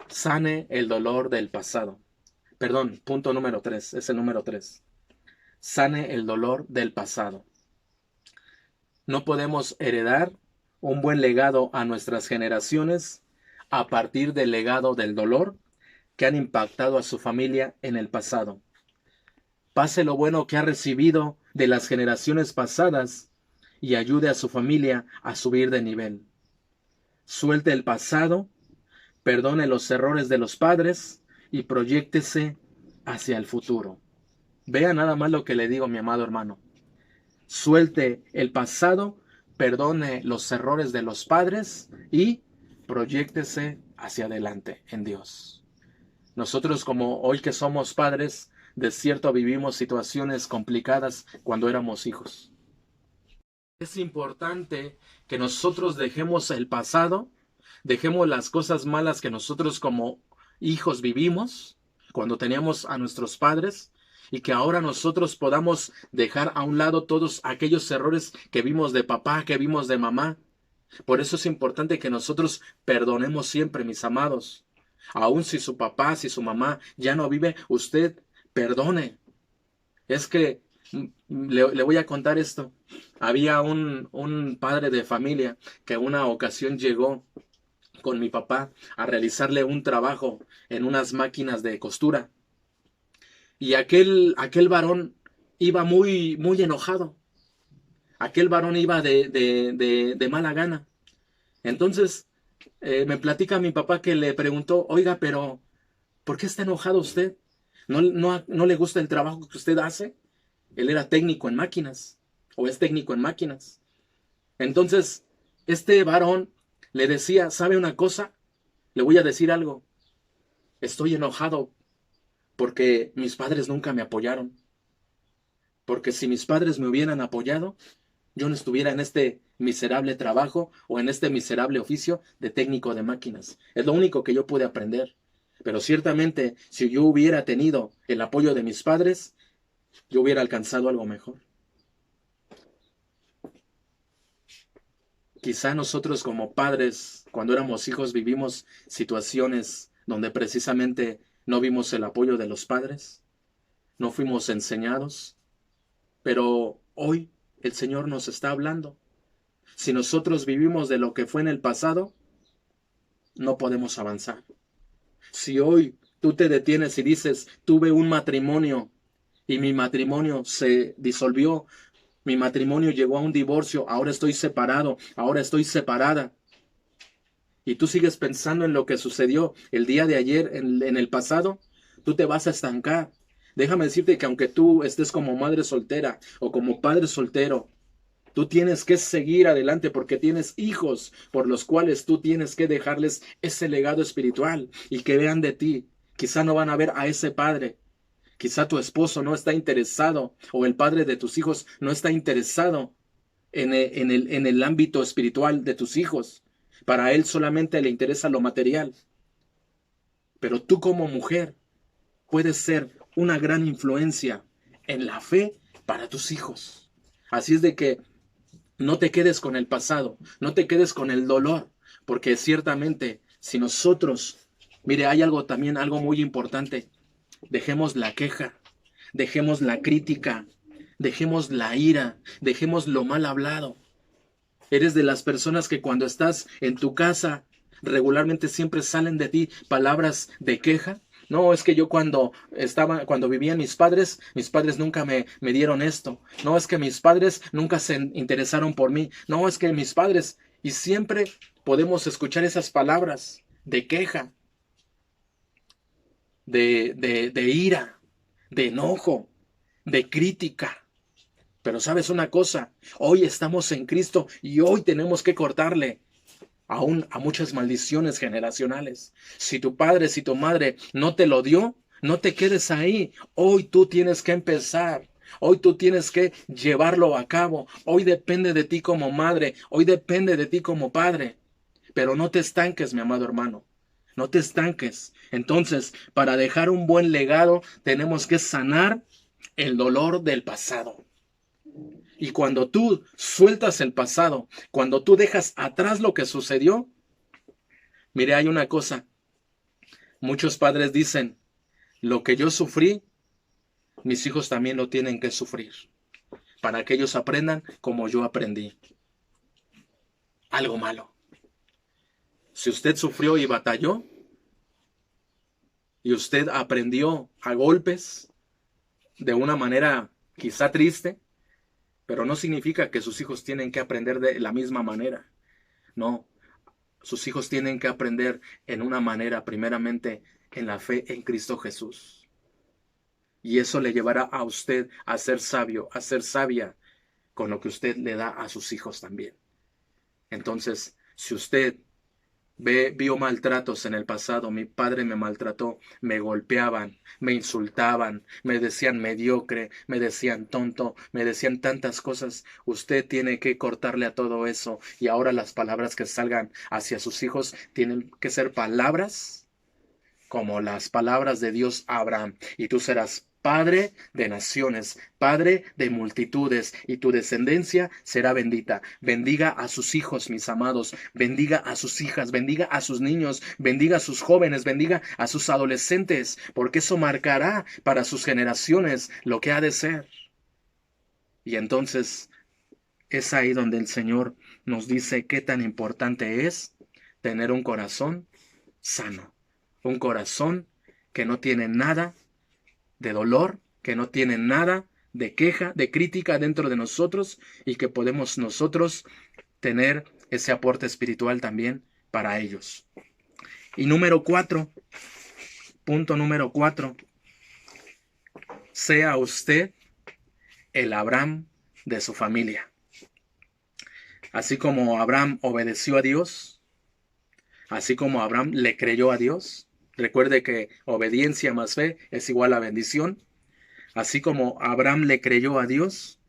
Sane el dolor del pasado. Perdón, punto número 3, es el número 3. Sane el dolor del pasado. No podemos heredar un buen legado a nuestras generaciones a partir del legado del dolor que han impactado a su familia en el pasado. Pase lo bueno que ha recibido de las generaciones pasadas y ayude a su familia a subir de nivel. Suelte el pasado, perdone los errores de los padres y proyéctese hacia el futuro. Vea nada más lo que le digo, mi amado hermano. Suelte el pasado, perdone los errores de los padres y proyéctese hacia adelante en Dios. Nosotros, como hoy que somos padres, de cierto vivimos situaciones complicadas cuando éramos hijos. Es importante que nosotros dejemos el pasado, dejemos las cosas malas que nosotros como hijos vivimos cuando teníamos a nuestros padres y que ahora nosotros podamos dejar a un lado todos aquellos errores que vimos de papá, que vimos de mamá. Por eso es importante que nosotros perdonemos siempre, mis amados. Aun si su papá, si su mamá ya no vive, usted perdone. Es que le voy a contar esto. Había un padre de familia que una ocasión llegó con mi papá a realizarle un trabajo en unas máquinas de costura. Y aquel varón iba muy, muy enojado. Aquel varón iba de mala gana. Entonces, me platica mi papá que le preguntó, oiga, pero ¿por qué está enojado usted? ¿No le gusta el trabajo que usted hace? Él era técnico en máquinas, o es técnico en máquinas. Entonces, este varón le decía, ¿sabe una cosa? Le voy a decir algo. Estoy enojado porque mis padres nunca me apoyaron. Porque si mis padres me hubieran apoyado, yo no estuviera en este miserable trabajo o en este miserable oficio de técnico de máquinas. Es lo único que yo pude aprender. Pero ciertamente, si yo hubiera tenido el apoyo de mis padres, yo hubiera alcanzado algo mejor. Quizá nosotros como padres, cuando éramos hijos, vivimos situaciones donde precisamente no vimos el apoyo de los padres, no fuimos enseñados, pero hoy el Señor nos está hablando. Si nosotros vivimos de lo que fue en el pasado, no podemos avanzar. Si hoy tú te detienes y dices, tuve un matrimonio y mi matrimonio se disolvió, mi matrimonio llegó a un divorcio, ahora estoy separado, ahora estoy separada, y tú sigues pensando en lo que sucedió el día de ayer, en el pasado, tú te vas a estancar. Déjame decirte que aunque tú estés como madre soltera o como padre soltero, tú tienes que seguir adelante porque tienes hijos por los cuales tú tienes que dejarles ese legado espiritual y que vean de ti. Quizá no van a ver a ese padre. Quizá tu esposo no está interesado o el padre de tus hijos no está interesado en el ámbito espiritual de tus hijos. Para él solamente le interesa lo material. Pero tú como mujer puedes ser una gran influencia en la fe para tus hijos. Así es de que no te quedes con el pasado, no te quedes con el dolor, porque ciertamente si nosotros, mire, hay algo también, algo muy importante, dejemos la queja, dejemos la crítica, dejemos la ira, dejemos lo mal hablado. Eres de las personas que cuando estás en tu casa regularmente siempre salen de ti palabras de queja. No, es que yo cuando vivían mis padres nunca me dieron esto. No, es que mis padres nunca se interesaron por mí. No, es que mis padres, y siempre podemos escuchar esas palabras de queja, de ira, de enojo, de crítica. Pero sabes una cosa, hoy estamos en Cristo y hoy tenemos que cortarle aún a muchas maldiciones generacionales. Si tu padre, si tu madre no te lo dio, no te quedes ahí. Hoy tú tienes que empezar. Hoy tú tienes que llevarlo a cabo. Hoy depende de ti como madre. Hoy depende de ti como padre. Pero no te estanques, mi amado hermano. No te estanques. Entonces, para dejar un buen legado, tenemos que sanar el dolor del pasado. Y cuando tú sueltas el pasado, cuando tú dejas atrás lo que sucedió, mire, hay una cosa. Muchos padres dicen, lo que yo sufrí, mis hijos también lo tienen que sufrir, para que ellos aprendan como yo aprendí. Algo malo. Si usted sufrió y batalló, y usted aprendió a golpes, de una manera quizá triste, pero no significa que sus hijos tienen que aprender de la misma manera. No, sus hijos tienen que aprender en una manera, primeramente, en la fe en Cristo Jesús. Y eso le llevará a usted a ser sabio, a ser sabia con lo que usted le da a sus hijos también. Entonces, si usted vio maltratos en el pasado, mi padre me maltrató, me golpeaban, me insultaban, me decían mediocre, me decían tonto, me decían tantas cosas, usted tiene que cortarle a todo eso y ahora las palabras que salgan hacia sus hijos tienen que ser palabras como las palabras de Dios a Abraham, y tú serás padre de naciones, padre de multitudes, y tu descendencia será bendita. Bendiga a sus hijos, mis amados, bendiga a sus hijas, bendiga a sus niños, bendiga a sus jóvenes, bendiga a sus adolescentes, porque eso marcará para sus generaciones lo que ha de ser. Y entonces es ahí donde el Señor nos dice qué tan importante es tener un corazón sano, un corazón que no tiene nada de dolor, que no tiene nada de queja, de crítica dentro de nosotros, y que podemos nosotros tener ese aporte espiritual también para ellos. Y punto número 4, sea usted el Abraham de su familia. Así como Abraham obedeció a Dios, así como Abraham le creyó a Dios, recuerde que obediencia más fe es igual a bendición. Así como Abraham le creyó a Dios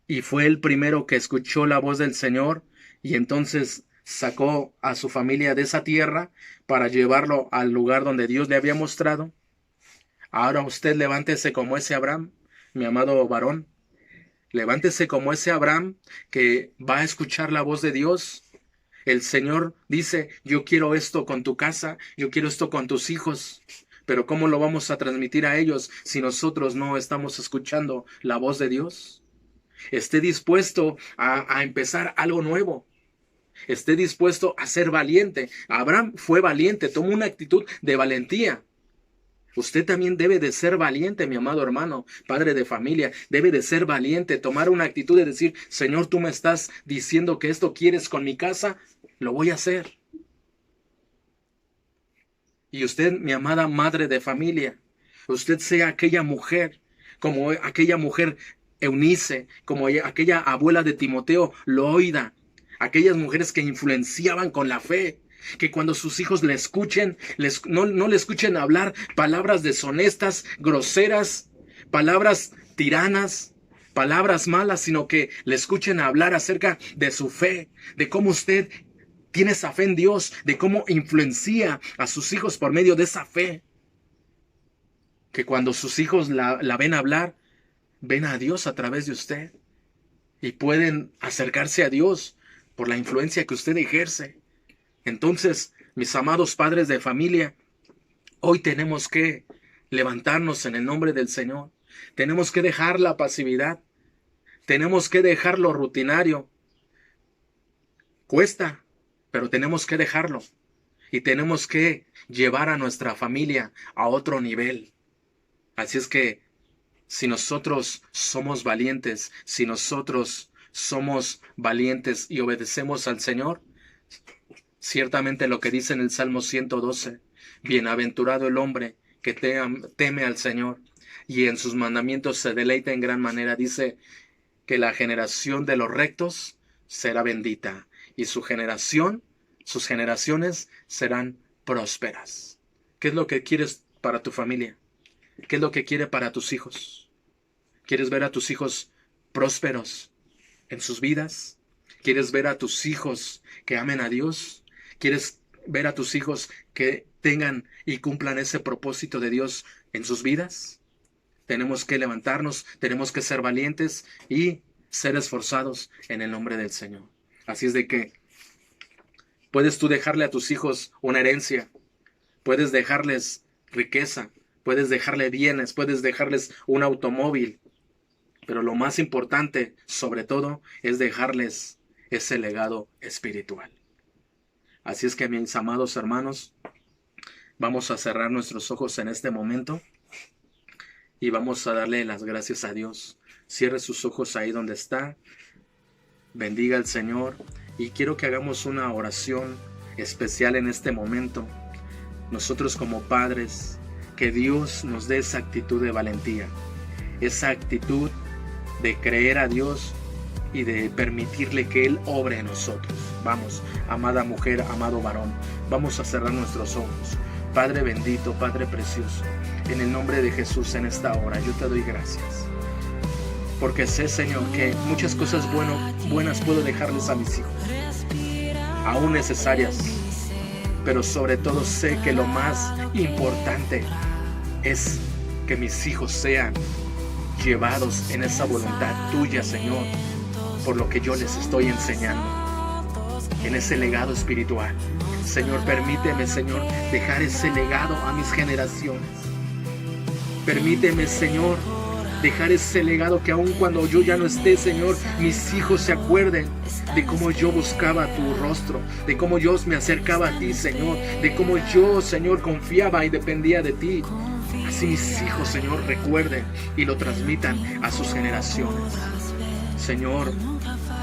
y fue el primero que escuchó la voz del Señor y entonces sacó a su familia de esa tierra para llevarlo al lugar donde Dios le había mostrado. Ahora usted levántese como ese Abraham, mi amado varón. Levántese como ese Abraham que va a escuchar la voz de Dios. El Señor dice, yo quiero esto con tu casa, yo quiero esto con tus hijos. Pero ¿cómo lo vamos a transmitir a ellos si nosotros no estamos escuchando la voz de Dios? Esté dispuesto a empezar algo nuevo. Esté dispuesto a ser valiente. Abraham fue valiente, tomó una actitud de valentía. Usted también debe de ser valiente, mi amado hermano, padre de familia. Debe de ser valiente, tomar una actitud de decir, Señor, tú me estás diciendo que esto quieres con mi casa, lo voy a hacer. Y usted, mi amada madre de familia, usted sea aquella mujer, como aquella mujer Eunice, como aquella abuela de Timoteo, Loida, aquellas mujeres que influenciaban con la fe, que cuando sus hijos le escuchen, no le escuchen hablar palabras deshonestas, groseras, palabras tiranas, palabras malas, sino que le escuchen hablar acerca de su fe, de cómo usted tiene esa fe en Dios, de cómo influencia a sus hijos por medio de esa fe. Que cuando sus hijos la ven hablar, ven a Dios a través de usted y pueden acercarse a Dios por la influencia que usted ejerce. Entonces, mis amados padres de familia, hoy tenemos que levantarnos en el nombre del Señor. Tenemos que dejar la pasividad. Tenemos que dejar lo rutinario. Cuesta, pero tenemos que dejarlo. Y tenemos que llevar a nuestra familia a otro nivel. Así es que, si nosotros somos valientes, si nosotros somos valientes y obedecemos al Señor, ciertamente lo que dice en el Salmo 112, bienaventurado el hombre que teme al Señor y en sus mandamientos se deleita en gran manera. Dice que la generación de los rectos será bendita y sus generaciones serán prósperas. ¿Qué es lo que quieres para tu familia? ¿Qué es lo que quieres para tus hijos? ¿Quieres ver a tus hijos prósperos en sus vidas? ¿Quieres ver a tus hijos que amen a Dios? ¿Quieres ver a tus hijos que tengan y cumplan ese propósito de Dios en sus vidas? Tenemos que levantarnos, tenemos que ser valientes y ser esforzados en el nombre del Señor. Así es de que puedes tú dejarle a tus hijos una herencia, puedes dejarles riqueza, puedes dejarle bienes, puedes dejarles un automóvil, pero lo más importante, sobre todo, es dejarles ese legado espiritual. Así es que, mis amados hermanos, vamos a cerrar nuestros ojos en este momento y vamos a darle las gracias a Dios. Cierre sus ojos ahí donde está, bendiga al Señor y quiero que hagamos una oración especial en este momento. Nosotros como padres, que Dios nos dé esa actitud de valentía, esa actitud de creer a Dios y de permitirle que Él obre en nosotros. Vamos, amada mujer, amado varón, vamos a cerrar nuestros ojos. Padre bendito, Padre precioso, en el nombre de Jesús en esta hora yo te doy gracias. Porque sé, Señor, que muchas cosas buenas puedo dejarles a mis hijos, aún necesarias, pero sobre todo sé que lo más importante es que mis hijos sean llevados en esa voluntad tuya, Señor, por lo que yo les estoy enseñando, en ese legado espiritual. Señor, permíteme, Señor, dejar ese legado a mis generaciones. Permíteme, Señor, dejar ese legado que aun cuando yo ya no esté, Señor, mis hijos se acuerden de cómo yo buscaba tu rostro, de cómo yo me acercaba a ti, Señor, de cómo yo, Señor, confiaba y dependía de ti. Así mis hijos, Señor, recuerden y lo transmitan a sus generaciones. Señor,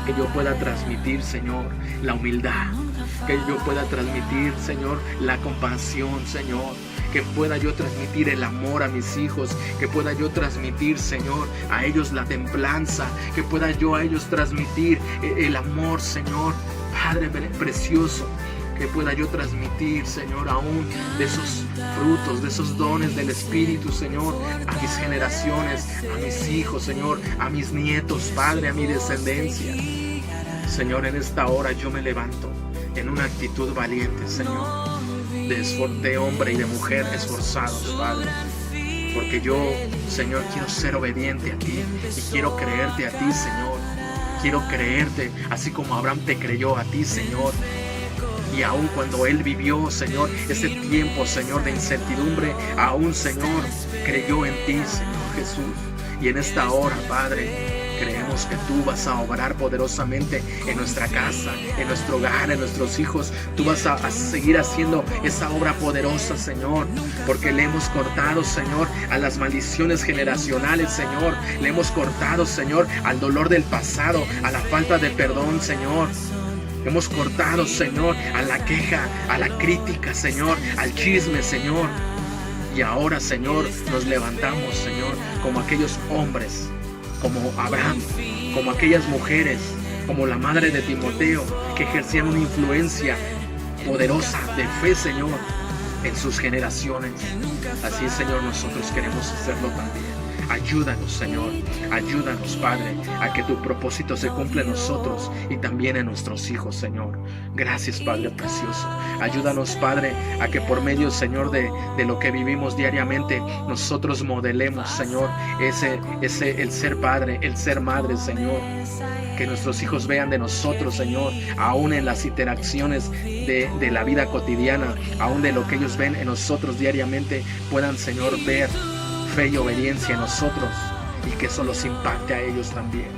que yo pueda transmitir, Señor, la humildad, que yo pueda transmitir, Señor, la compasión, Señor, que pueda yo transmitir el amor a mis hijos, que pueda yo transmitir, Señor, a ellos la templanza, que pueda yo a ellos transmitir el amor, Señor, Padre precioso, que pueda yo transmitir, Señor, aún de esos frutos, de esos dones del Espíritu, Señor, a mis generaciones, a mis hijos, Señor, a mis nietos, Padre, a mi descendencia. Señor, en esta hora yo me levanto en una actitud valiente, Señor, de hombre y de mujer esforzados, Padre, porque yo, Señor, quiero ser obediente a ti y quiero creerte a ti, Señor. Quiero creerte así como Abraham te creyó a ti, Señor. Y aún cuando él vivió, Señor, ese tiempo, Señor, de incertidumbre, aún, Señor, creyó en ti, Señor Jesús. Y en esta hora, Padre, creemos que tú vas a obrar poderosamente en nuestra casa, en nuestro hogar, en nuestros hijos. Tú vas a seguir haciendo esa obra poderosa, Señor, porque le hemos cortado, Señor, a las maldiciones generacionales, Señor. Le hemos cortado, Señor, al dolor del pasado, a la falta de perdón, Señor. Hemos cortado, Señor, a la queja, a la crítica, Señor, al chisme, Señor. Y ahora, Señor, nos levantamos, Señor, como aquellos hombres, como Abraham, como aquellas mujeres, como la madre de Timoteo, que ejercían una influencia poderosa de fe, Señor, en sus generaciones. Así, Señor, nosotros queremos hacerlo también. Ayúdanos, Señor, ayúdanos, Padre, a que tu propósito se cumpla en nosotros y también en nuestros hijos, Señor. Gracias, Padre precioso. Ayúdanos, Padre, a que por medio, Señor, de lo que vivimos diariamente, nosotros modelemos, Señor, el ser padre, el ser madre, Señor. Que nuestros hijos vean de nosotros, Señor, aún en las interacciones de la vida cotidiana, aún de lo que ellos ven en nosotros diariamente, puedan, Señor, ver fe y obediencia en nosotros y que eso los impacte a ellos también.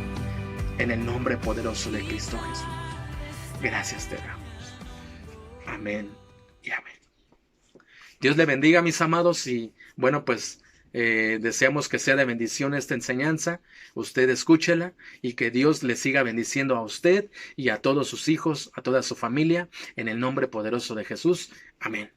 En el nombre poderoso de Cristo Jesús. Gracias te damos. Amén y amén. Dios le bendiga, mis amados, y bueno, pues deseamos que sea de bendición esta enseñanza. Usted escúchela y que Dios le siga bendiciendo a usted y a todos sus hijos, a toda su familia, en el nombre poderoso de Jesús. Amén.